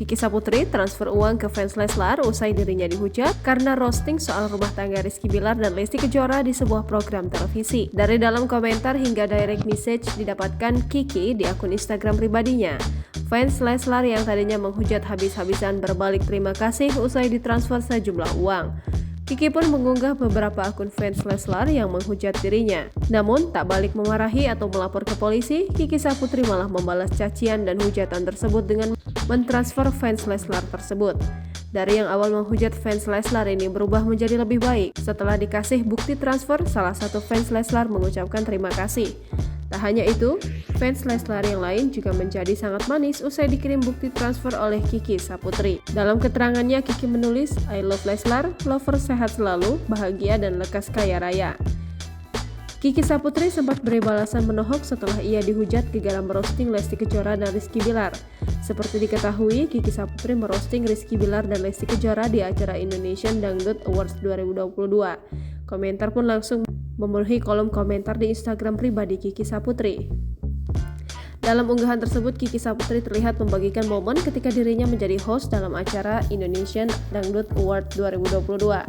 Kiki Saputri transfer uang ke fans Leslar usai dirinya dihujat karena roasting soal rumah tangga Rizky Bilar dan Lesti Kejora di sebuah program televisi. Dari dalam komentar hingga direct message didapatkan Kiki di akun Instagram pribadinya. Fans Leslar yang tadinya menghujat habis-habisan berbalik terima kasih usai ditransfer sejumlah uang. Kiki pun mengunggah beberapa akun fans Leslar yang menghujat dirinya. Namun, tak balik memarahi atau melapor ke polisi, Kiki Saputri malah membalas cacian dan hujatan tersebut dengan mentransfer fans Leslar tersebut. Dari yang awal menghujat fans Leslar ini berubah menjadi lebih baik. Setelah dikasih bukti transfer, salah satu fans Leslar mengucapkan terima kasih. Tak hanya itu, fans Leslar yang lain juga menjadi sangat manis usai dikirim bukti transfer oleh Kiki Saputri. Dalam keterangannya, Kiki menulis, "I love Leslar, lover sehat selalu, bahagia dan lekas kaya raya." Kiki Saputri sempat beri balasan menohok setelah ia dihujat gara-gara merosting Lesti Kejora dan Rizky Bilar. Seperti diketahui, Kiki Saputri merosting Rizky Bilar dan Lesti Kejora di acara Indonesian Dangdut Awards 2022. Komentar pun langsung memenuhi kolom komentar di Instagram pribadi Kiki Saputri. Dalam unggahan tersebut, Kiki Saputri terlihat membagikan momen ketika dirinya menjadi host dalam acara Indonesian Dangdut Award 2022.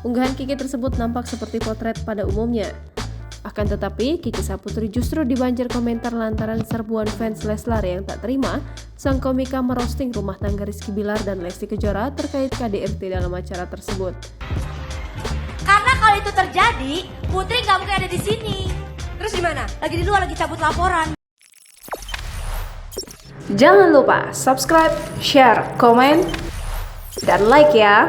Unggahan Kiki tersebut nampak seperti potret pada umumnya. Akan tetapi, Kiki Saputri justru dibanjir komentar lantaran serbuan fans Leslar yang tak terima sang komika merosting rumah tangga Rizky Bilar dan Lesti Kejora terkait KDRT dalam acara tersebut. Karena kalau itu terjadi, Putri nggak mungkin ada di sini. Terus gimana? Lagi di luar, lagi cabut laporan. Jangan lupa subscribe, share, komen, dan like ya!